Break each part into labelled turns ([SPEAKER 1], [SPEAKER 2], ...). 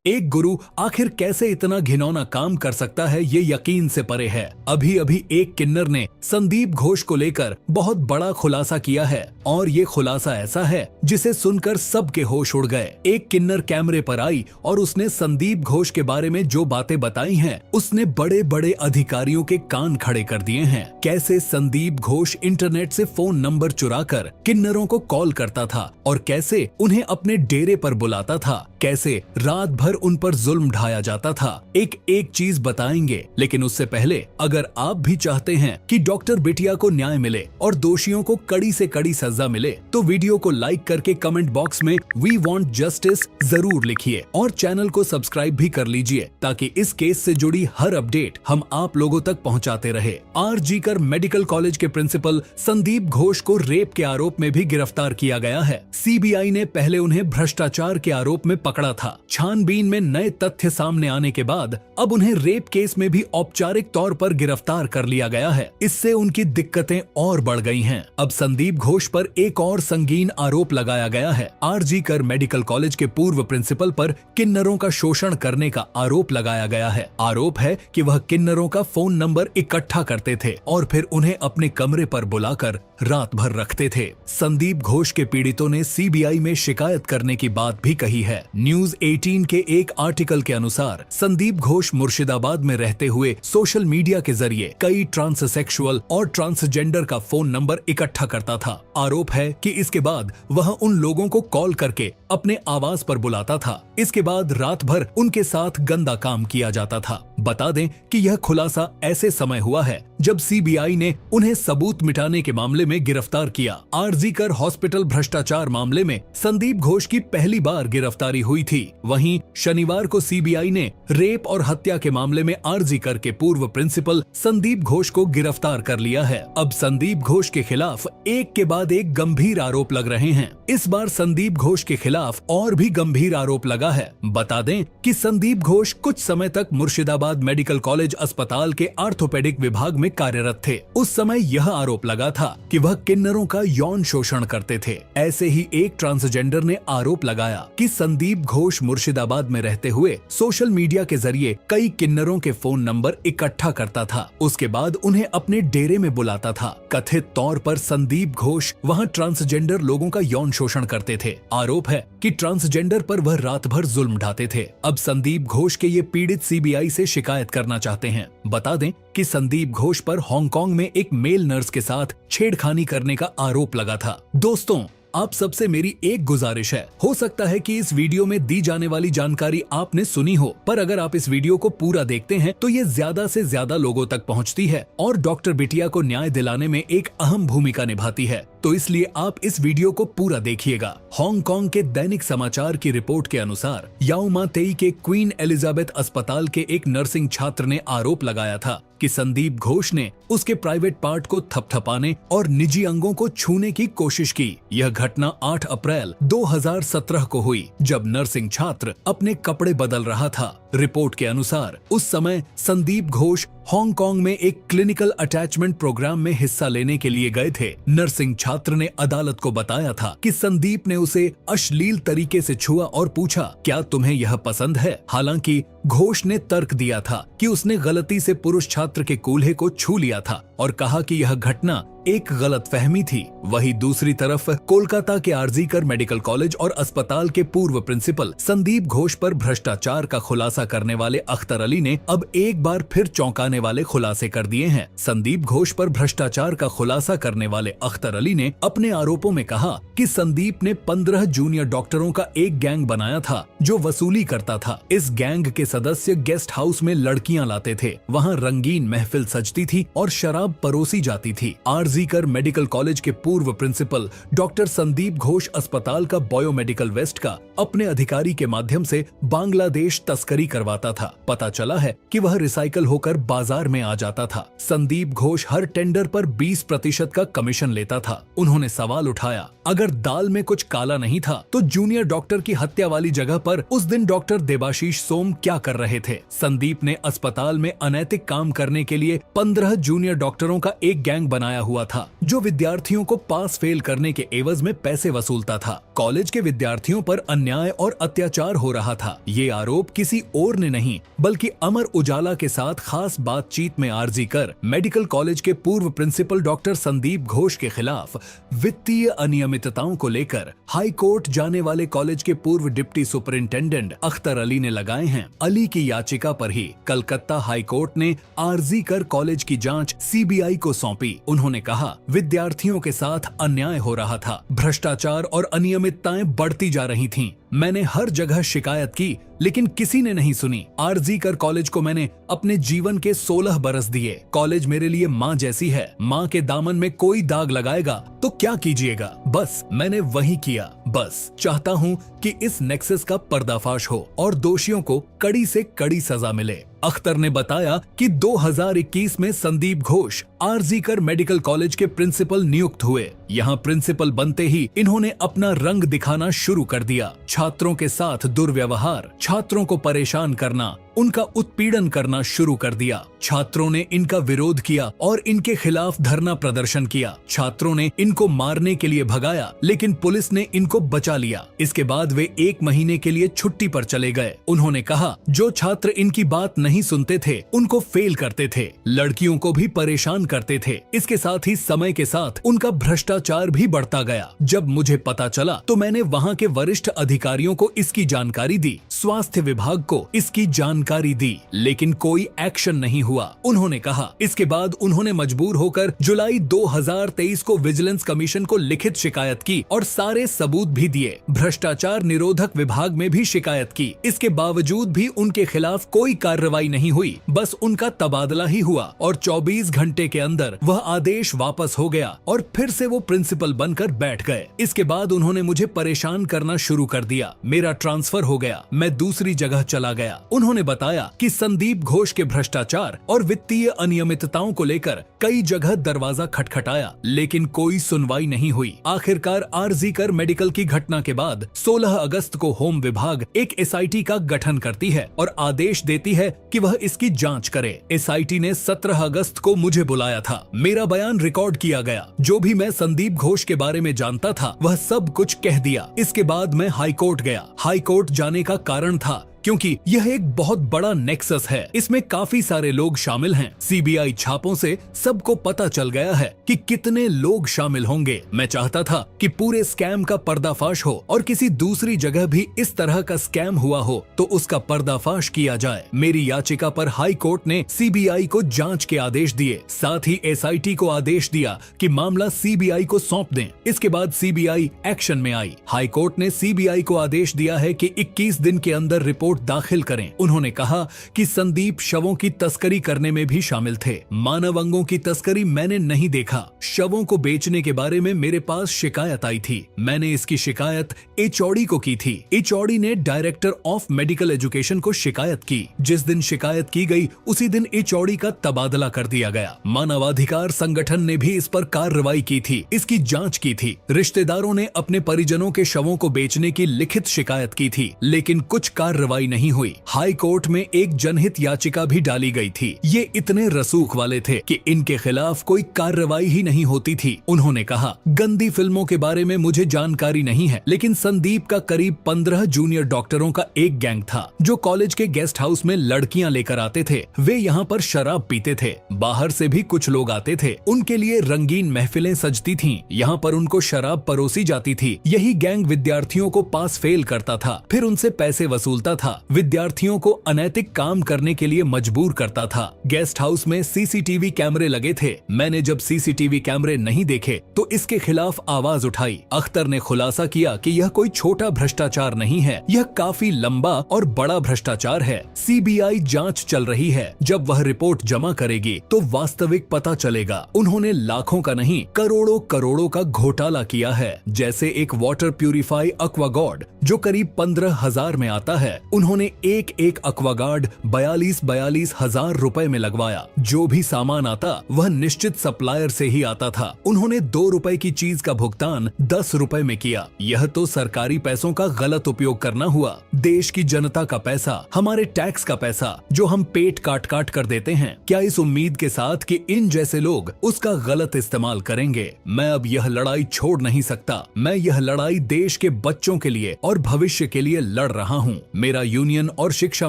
[SPEAKER 1] एक गुरु आखिर कैसे इतना घिनौना काम कर सकता है, ये यकीन से परे है। अभी अभी एक किन्नर ने संदीप घोष को लेकर बहुत बड़ा खुलासा किया है और ये खुलासा ऐसा है जिसे सुनकर सबके होश उड़ गए। एक किन्नर कैमरे पर आई और उसने संदीप घोष के बारे में जो बातें बताई हैं, उसने बड़े बड़े अधिकारियों के कान खड़े कर दिए हैं। कैसे संदीप घोष इंटरनेट से फोन नंबर चुराकर किन्नरों को कॉल करता था और कैसे उन्हें अपने डेरे पर बुलाता था, कैसे रात भर उन पर जुल्म ढाया जाता था। एक एक चीज बताएंगे, लेकिन उससे पहले अगर आप भी चाहते हैं कि डॉक्टर बिटिया को न्याय मिले और दोषियों को कड़ी से कड़ी सजा मिले, तो वीडियो को लाइक करके कमेंट बॉक्स में वी वांट जस्टिस जरूर लिखिए और चैनल को सब्सक्राइब भी कर लीजिए, ताकि इस केस से जुड़ी हर अपडेट हम आप लोगों तक पहुंचाते रहे। आर.जी.कर मेडिकल कॉलेज के प्रिंसिपल संदीप घोष को रेप के आरोप में भी गिरफ्तार किया गया है। सीबीआई ने पहले उन्हें भ्रष्टाचार के आरोप में पकड़ा था। छानबीन में नए तथ्य सामने आने के बाद अब उन्हें रेप केस में भी औपचारिक तौर पर गिरफ्तार कर लिया गया है। इससे उनकी दिक्कतें और बढ़ गई हैं। अब संदीप घोष पर एक और संगीन आरोप लगाया गया है। आर.जी.कर मेडिकल कॉलेज के पूर्व प्रिंसिपल पर किन्नरों का शोषण करने का आरोप लगाया गया है। आरोप है कि वह किन्नरों का फोन नंबर इकट्ठा करते थे और फिर उन्हें अपने कमरे पर बुलाकर रात भर रखते थे। संदीप घोष के पीड़ितों ने सीबीआई में शिकायत करने की बात भी कही है। न्यूज 18 के एक आर्टिकल के अनुसार संदीप घोष मुर्शिदाबाद में रहते हुए सोशल मीडिया के जरिए कई ट्रांससेक्सुअल और ट्रांसजेंडर का फोन नंबर इकट्ठा करता था। आरोप है कि इसके बाद वह उन लोगों को कॉल करके अपने आवास पर बुलाता था। इसके बाद रात भर उनके साथ गंदा काम किया जाता था। बता दें कि यह खुलासा ऐसे समय हुआ है जब सीबीआई ने उन्हें सबूत मिटाने के मामले में गिरफ्तार किया। आर.जी.कर हॉस्पिटल भ्रष्टाचार मामले में संदीप घोष की पहली बार गिरफ्तारी हुई थी। वहीं शनिवार को सीबीआई ने रेप और हत्या के मामले में आर.जी.कर के पूर्व प्रिंसिपल संदीप घोष को गिरफ्तार कर लिया है। अब संदीप घोष के खिलाफ एक के बाद एक गंभीर आरोप लग रहे हैं। इस बार संदीप घोष के खिलाफ और भी गंभीर आरोप लगा है। बता दें कि संदीप घोष कुछ समय तक मुर्शिदाबाद मेडिकल कॉलेज अस्पताल के आर्थोपेडिक विभाग में कार्यरत थे। उस समय यह आरोप लगा था कि वह किन्नरों का यौन शोषण करते थे। ऐसे ही एक ट्रांसजेंडर ने आरोप लगाया कि संदीप घोष मुर्शिदाबाद में रहते हुए सोशल मीडिया के जरिए कई किन्नरों के फोन नंबर इकट्ठा करता था। उसके बाद उन्हें अपने डेरे में बुलाता था। कथित तौर पर संदीप घोष वहां ट्रांसजेंडर लोगों का यौन शोषण करते थे। आरोप है कि ट्रांसजेंडर पर वह रात भर जुल्म ढाते थे। अब संदीप घोष के ये पीड़ित सीबीआई से शिकायत करना चाहते हैं। बता दें कि संदीप घोष पर हांगकांग में एक मेल नर्स के साथ छेड़खानी करने का आरोप लगा था। दोस्तों, आप सबसे मेरी एक गुजारिश है, हो सकता है कि इस वीडियो में दी जाने वाली जानकारी आपने सुनी हो, पर अगर आप इस वीडियो को पूरा देखते हैं तो ये ज्यादा से ज्यादा लोगों तक पहुंचती है और डॉक्टर बिटिया को न्याय दिलाने में एक अहम भूमिका निभाती है। तो इसलिए आप इस वीडियो को पूरा देखिएगा। हांगकांग के दैनिक समाचार की रिपोर्ट के अनुसार याओ मा तेई के क्वीन एलिजाबेथ अस्पताल के एक नर्सिंग छात्र ने आरोप लगाया था कि संदीप घोष ने उसके प्राइवेट पार्ट को थपथपाने और निजी अंगों को छूने की कोशिश की। यह घटना 8 अप्रैल 2017 को हुई, जब नर्सिंग छात्र अपने कपड़े बदल रहा था। रिपोर्ट के अनुसार उस समय संदीप घोष हांगकांग में एक क्लिनिकल अटैचमेंट प्रोग्राम में हिस्सा लेने के लिए गए थे। नर्सिंग छात्र ने अदालत को बताया था कि संदीप ने उसे अश्लील तरीके से छुआ और पूछा, क्या तुम्हें यह पसंद है? हालांकि घोष ने तर्क दिया था कि उसने गलती से पुरुष छात्र के कूल्हे को छू लिया था और कहा कि यह घटना एक गलतफहमी थी। वहीं दूसरी तरफ कोलकाता के आर.जी.कर मेडिकल कॉलेज और अस्पताल के पूर्व प्रिंसिपल संदीप घोष पर भ्रष्टाचार का खुलासा करने वाले अख्तर अली ने अब एक बार फिर चौंकाने वाले खुलासे कर दिए हैं। संदीप घोष पर भ्रष्टाचार का खुलासा करने वाले अख्तर अली ने अपने आरोपों में कहा कि संदीप ने 15 जूनियर डॉक्टरों का एक गैंग बनाया था जो वसूली करता था। इस गैंग के सदस्य गेस्ट हाउस में लड़कियां लाते थे, वहां रंगीन महफिल सजती थी और शराब परोसी जाती थी। आर.जी.कर मेडिकल कॉलेज के पूर्व प्रिंसिपल डॉक्टर संदीप घोष अस्पताल का बायोमेडिकल वेस्ट का अपने अधिकारी के माध्यम से बांग्लादेश तस्करी करवाता था। पता चला है कि वह रिसाइकल होकर बाजार में आ जाता था। संदीप घोष हर टेंडर पर 20% का कमीशन लेता था। उन्होंने सवाल उठाया, अगर दाल में कुछ काला नहीं था तो जूनियर डॉक्टर की हत्या वाली जगह पर उस दिन डॉक्टर देबाशीष सोम क्या कर रहे थे? संदीप ने अस्पताल में अनैतिक काम करने के लिए 15 जूनियर डॉक्टरों का एक गैंग बनाया हुआ था, जो विद्यार्थियों को पास फेल करने के एवज में पैसे वसूलता था। कॉलेज के विद्यार्थियों पर अन्याय और अत्याचार हो रहा था। ये आरोप किसी और ने नहीं बल्कि अमर उजाला के साथ खास बातचीत में आरजी कर मेडिकल कॉलेज के पूर्व प्रिंसिपल डॉक्टर संदीप घोष के खिलाफ वित्तीय अनियमितताओं को लेकर हाई कोर्ट जाने वाले कॉलेज के पूर्व डिप्टी सुपरिंटेंडेंट अख्तर अली ने लगाए हैं। अली की याचिका पर ही कलकत्ता हाई कोर्ट ने आरजी कर कॉलेज की जांच सीबीआई को सौंपी। उन्होंने कहा, विद्यार्थियों के साथ अन्याय हो रहा था, भ्रष्टाचार और अनियमितताएं बढ़ती जा रही थीं। मैंने हर जगह शिकायत की लेकिन किसी ने नहीं सुनी। आरजी कर कॉलेज को मैंने अपने जीवन के 16 बरस दिए। कॉलेज मेरे लिए माँ जैसी है। माँ के दामन में कोई दाग लगाएगा तो क्या कीजिएगा, बस मैंने वही किया। बस चाहता हूँ कि इस नेक्सस का पर्दाफाश हो और दोषियों को कड़ी से कड़ी सजा मिले। अख्तर ने बताया कि 2021 में संदीप घोष आरजी कर मेडिकल कॉलेज के प्रिंसिपल नियुक्त हुए। यहाँ प्रिंसिपल बनते ही इन्होंने अपना रंग दिखाना शुरू कर दिया। छात्रों के साथ दुर्व्यवहार, छात्रों को परेशान करना, उनका उत्पीड़न करना शुरू कर दिया। छात्रों ने इनका विरोध किया और इनके खिलाफ धरना प्रदर्शन किया। छात्रों ने इनको मारने के लिए भगाया लेकिन पुलिस ने इनको बचा लिया। इसके बाद वे 1 महीने के लिए छुट्टी पर चले गए। उन्होंने कहा, जो छात्र इनकी बात नहीं सुनते थे उनको फेल करते थे, लड़कियों को भी परेशान करते थे। इसके साथ ही समय के साथ उनका भ्रष्टाचार भी बढ़ता गया। जब मुझे पता चला तो मैंने वहाँ के वरिष्ठ अधिकारियों को इसकी जानकारी दी, स्वास्थ्य विभाग को इसकी जानकारी दी, लेकिन कोई एक्शन नहीं हुआ। उन्होंने कहा, इसके बाद उन्होंने मजबूर होकर जुलाई 2023 को विजिलेंस कमीशन को लिखित शिकायत की और सारे सबूत भी दिए। भ्रष्टाचार निरोधक विभाग में भी शिकायत की। इसके बावजूद भी उनके खिलाफ कोई कार्रवाई नहीं हुई, बस उनका तबादला ही हुआ और 24 घंटे के अंदर वह आदेश वापस हो गया और फिर से वो प्रिंसिपल बनकर बैठ गए। इसके बाद उन्होंने मुझे परेशान करना शुरू कर दिया। मेरा ट्रांसफर हो गया, मैं दूसरी जगह चला गया। उन्होंने बताया कि संदीप घोष के भ्रष्टाचार और वित्तीय अनियमितताओं को लेकर कई जगह दरवाजा खटखटाया लेकिन कोई सुनवाई नहीं हुई। आखिरकार आरजी कर मेडिकल की घटना के बाद 16 अगस्त को होम विभाग एक एसआईटी का गठन करती है और आदेश देती है कि वह इसकी जांच करे। एसआईटी ने 17 अगस्त को मुझे बुलाया था। मेरा बयान रिकॉर्ड किया गया। जो भी मैं संदीप घोष के बारे में जानता था वह सब कुछ कह दिया। इसके बाद मैं हाई कोर्ट गया। हाई कोर्ट जाने का कारण था क्योंकि यह एक बहुत बड़ा नेक्सस है। इसमें काफी सारे लोग शामिल हैं। सीबीआई छापों से सबको पता चल गया है कि कितने लोग शामिल होंगे। मैं चाहता था कि पूरे स्कैम का पर्दाफाश हो और किसी दूसरी जगह भी इस तरह का स्कैम हुआ हो तो उसका पर्दाफाश किया जाए। मेरी याचिका पर हाई कोर्ट ने सीबीआई को जांच के आदेश दिए। साथ ही एसआईटी को आदेश दिया कि मामला सीबीआई को सौंप दें। इसके बाद सीबीआई एक्शन में आई। हाई कोर्ट ने सीबीआई को आदेश दिया है कि 21 दिन के अंदर रिपोर्ट दाखिल करें। उन्होंने कहा कि संदीप शवों की तस्करी करने में भी शामिल थे। मानव अंगों की तस्करी मैंने नहीं देखा। शवों को बेचने के बारे में मेरे पास शिकायत आई थी। मैंने इसकी शिकायत एचओडी को की थी। एचओडी ने डायरेक्टर ऑफ मेडिकल एजुकेशन को शिकायत की। जिस दिन शिकायत की गई उसी दिन एचओडी का तबादला कर दिया गया। मानवाधिकार संगठन ने भी इस पर कार्रवाई की थी, इसकी जांच की थी। रिश्तेदारों ने अपने परिजनों के शवों को बेचने की लिखित शिकायत की थी लेकिन कुछ कार्रवाई नहीं हुई। हाई कोर्ट में एक जनहित याचिका भी डाली गई थी। ये इतने रसूख वाले थे कि इनके खिलाफ कोई कार्रवाई ही नहीं होती थी। उन्होंने कहा, गंदी फिल्मों के बारे में मुझे जानकारी नहीं है लेकिन संदीप का करीब 15 जूनियर डॉक्टरों का एक गैंग था जो कॉलेज के गेस्ट हाउस में लड़कियां लेकर आते थे। वे यहाँ पर शराब पीते थे। बाहर से भी कुछ लोग आते थे। उनके लिए रंगीन महफिलें सजती थीं। यहाँ पर उनको शराब परोसी जाती थी। यही गैंग विद्यार्थियों को पास फेल करता था, फिर उनसे पैसे वसूलता था, विद्यार्थियों को अनैतिक काम करने के लिए मजबूर करता था। गेस्ट हाउस में सीसीटीवी कैमरे लगे थे। मैंने जब सीसीटीवी कैमरे नहीं देखे तो इसके खिलाफ आवाज उठाई। अख्तर ने खुलासा किया कि यह कोई छोटा भ्रष्टाचार नहीं है, यह काफी लंबा और बड़ा भ्रष्टाचार है। सीबीआई जांच चल रही है। जब वह रिपोर्ट जमा करेगी तो वास्तविक पता चलेगा। उन्होंने लाखों का नहीं करोड़ों करोड़ों का घोटाला किया है। जैसे एक वाटर प्यूरिफाई एक्वागार्ड जो करीब 15,000 में आता है, उन्होंने एक एक एक्वागार्ड 42 हजार रुपए में लगवाया। जो भी सामान आता वह निश्चित सप्लायर से ही आता था। उन्होंने 2 रुपए की चीज का भुगतान 10 रुपए में किया। यह तो सरकारी पैसों का गलत उपयोग करना हुआ। देश की जनता का पैसा, हमारे टैक्स का पैसा जो हम पेट काट काट कर देते हैं, क्या इस उम्मीद के साथ कि इन जैसे लोग उसका गलत इस्तेमाल करेंगे। मैं अब यह लड़ाई छोड़ नहीं सकता। मैं यह लड़ाई देश के बच्चों के लिए और भविष्य के लिए लड़ रहा हूँ। मेरा यूनियन और शिक्षा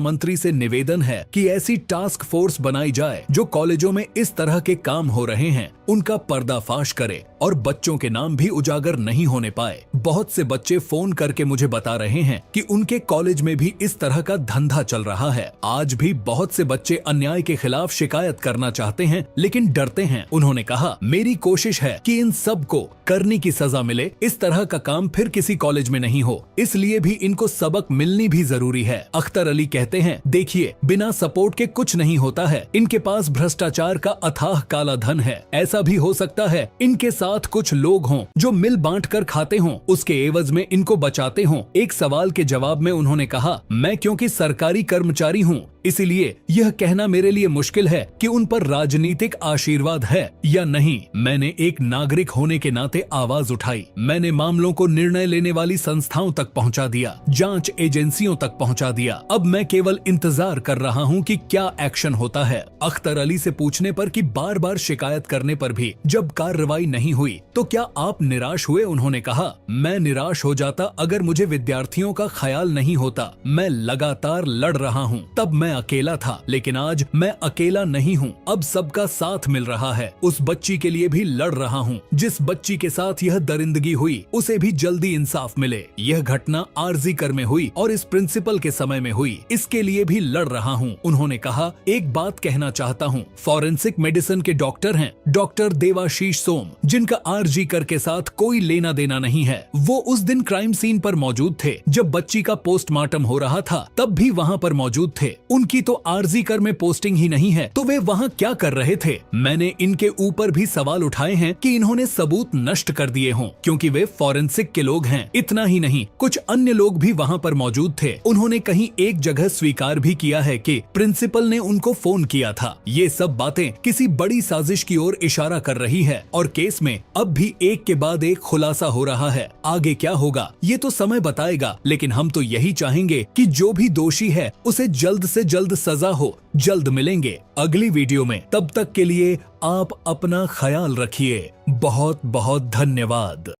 [SPEAKER 1] मंत्री से निवेदन है कि ऐसी टास्क फोर्स बनाई जाए जो कॉलेजों में इस तरह के काम हो रहे हैं उनका पर्दाफाश करे और बच्चों के नाम भी उजागर नहीं होने पाए। बहुत से बच्चे फोन करके मुझे बता रहे हैं कि उनके कॉलेज में भी इस तरह का धंधा चल रहा है। आज भी बहुत से बच्चे अन्याय के खिलाफ शिकायत करना चाहते हैं लेकिन डरते हैं। उन्होंने कहा, मेरी कोशिश है कि इन सब को करने की सजा मिले, इस तरह का काम फिर किसी कॉलेज में नहीं हो, इसलिए भी इनको सबक मिलनी भी जरूरी है। अख्तर अली कहते हैं, देखिए बिना सपोर्ट के कुछ नहीं होता है। इनके पास भ्रष्टाचार का अथाह काला धन है। ऐसा भी हो सकता है इनके साथ कुछ लोग हों जो मिल बांट कर खाते हों, उसके एवज में इनको बचाते हों। एक सवाल के जवाब में उन्होंने कहा, मैं क्योंकि सरकारी कर्मचारी हूँ इसीलिए यह कहना मेरे लिए मुश्किल है कि उन पर राजनीतिक आशीर्वाद है या नहीं। मैंने एक नागरिक होने के नाते आवाज उठाई। मैंने मामलों को निर्णय लेने वाली संस्थाओं तक पहुंचा दिया, जांच एजेंसियों तक पहुंचा दिया। अब मैं केवल इंतजार कर रहा हूं कि क्या एक्शन होता है। अख्तर अली से पूछने पर कि बार बार शिकायत करने पर भी जब कार्रवाई नहीं हुई तो क्या आप निराश हुए, उन्होंने कहा, मैं निराश हो जाता अगर मुझे विद्यार्थियों का ख्याल नहीं होता। मैं लगातार लड़ रहा हूँ। तब मैं अकेला था, लेकिन आज मैं अकेला नहीं हूँ। अब सबका साथ मिल रहा है। उस बच्ची के लिए भी लड़ रहा हूँ जिस बच्ची के साथ यह दरिंदगी हुई, उसे भी जल्दी इंसाफ मिले। यह घटना आरजी कर में हुई और इस प्रिंसिपल के समय में हुई, इसके लिए भी लड़ रहा हूँ। उन्होंने कहा, एक बात कहना चाहता हूँ, फॉरेंसिक मेडिसिन के डॉक्टर हैं डॉक्टर देवाशीष सोम, जिनका आरजी कर के साथ कोई लेना देना नहीं है। वो उस दिन क्राइम सीन पर मौजूद थे जब बच्ची का पोस्टमार्टम हो रहा था, तब भी वहाँ पर मौजूद थे। उनकी तो आरजी कर में पोस्टिंग ही नहीं है, तो वे वहाँ क्या कर रहे थे। मैंने इनके ऊपर भी सवाल उठाए हैं कि इन्होंने सबूत नष्ट कर दिए हों, क्योंकि वे फॉरेंसिक के लोग हैं। इतना ही नहीं, कुछ अन्य लोग भी वहाँ पर मौजूद थे। उन्होंने कहीं एक जगह स्वीकार भी किया है कि प्रिंसिपल ने उनको फोन किया था। ये सब बातें किसी बड़ी साजिश की ओर इशारा कर रही है और केस में अब भी एक के बाद एक खुलासा हो रहा है। आगे क्या होगा ये तो समय बताएगा, लेकिन हम तो यही चाहेंगे कि जो भी दोषी है उसे जल्द से जल्द सजा हो। जल्द मिलेंगे अगली वीडियो में, तब तक के लिए आप अपना ख्याल रखिए। बहुत बहुत धन्यवाद।